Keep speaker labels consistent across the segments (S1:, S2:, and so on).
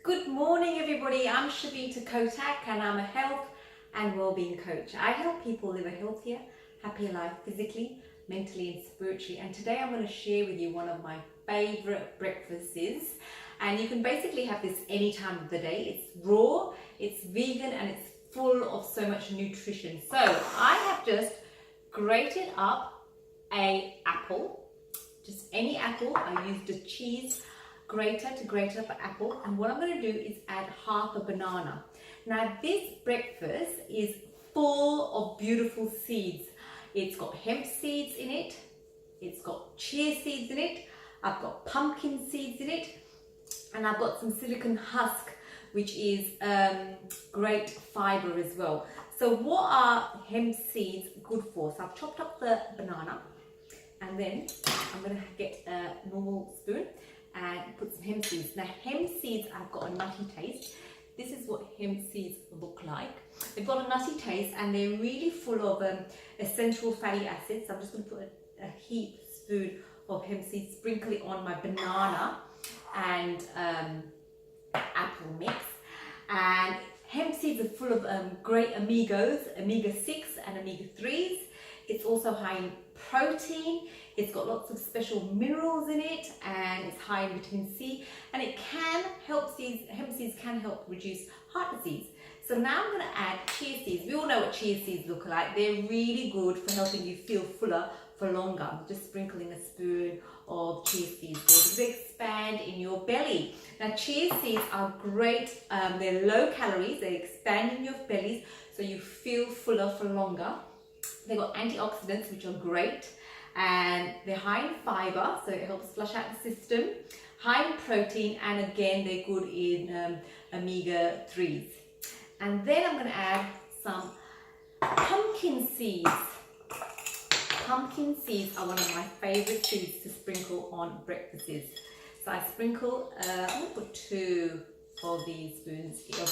S1: Good morning everybody, I'm Shabita Kotak and I'm a health and wellbeing coach. I help people live a healthier, happier life physically, mentally and spiritually, and today I'm going to share with you one of my favorite breakfasts, and you can basically have this any time of the day. It's raw, it's vegan and it's full of so much nutrition. So I have just grated up an apple, just any apple. I used a cheese grater to grate up an apple, and what I'm going to do is add half a banana. Now this breakfast is full of beautiful seeds. It's got hemp seeds in it, it's got chia seeds in it, I've got pumpkin seeds in it, and I've got some silicon husk, which is great fiber as well. So what are hemp seeds good for? So I've chopped up the banana, and then I'm going to get a normal spoon and put some hemp seeds. Now hemp seeds have got a nutty taste. This is what hemp seeds look like. They've got a nutty taste and they're really full of essential fatty acids. So I'm just going to put a heap spoon of hemp seeds, sprinkle it on my banana and apple mix. And hemp seeds are full of great omega-6 and omega-3s. It's also high in protein, it's got lots of special minerals in it, and it's high in vitamin C, and it can help hemp seeds can help reduce heart disease. So now I'm going to add chia seeds. We all know what chia seeds look like. They're really good for helping you feel fuller for longer. I'm just sprinkling a spoon of chia seeds there because they expand in your belly. Now chia seeds are great, they're low calories, they expand in your bellies so you feel fuller for longer. They've got antioxidants, which are great, and they're high in fiber, so it helps flush out the system, high in protein, and again, they're good in omega-3s. And then I'm going to add some pumpkin seeds. Pumpkin seeds are one of my favorite seeds to sprinkle on breakfasts. So I sprinkle, I'm going to put 2 of these spoons of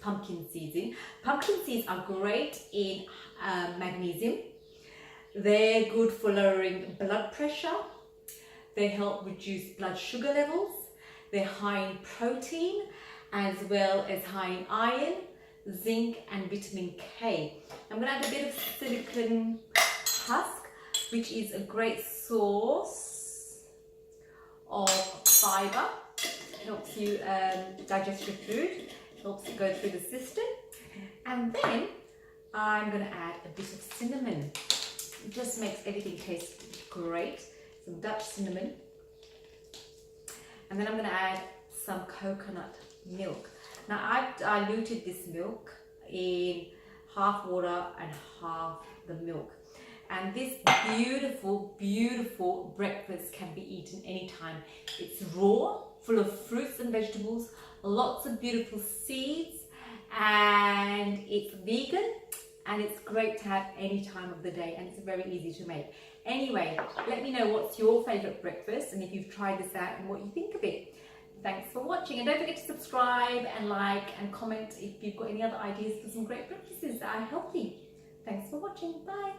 S1: pumpkin seeds in. Pumpkin seeds are great in magnesium. They're good for lowering blood pressure. They help reduce blood sugar levels. They're high in protein as well as high in iron, zinc and vitamin K. I'm going to add a bit of silicon husk, which is a great source of fiber. Helps you digest your food, helps it go through the system. And then I'm going to add a bit of cinnamon. It just makes everything taste great. Some Dutch cinnamon. And then I'm going to add some coconut milk. Now I've diluted this milk in half water and half the milk. And this beautiful, beautiful breakfast can be eaten anytime. It's raw, full of fruits and vegetables, lots of beautiful seeds, and it's vegan, and it's great to have any time of the day, and it's very easy to make. Anyway, let me know what's your favorite breakfast and if you've tried this out and what you think of it. Thanks for watching, and don't forget to subscribe and like and comment if you've got any other ideas for some great breakfasts that are healthy. Thanks for watching. Bye.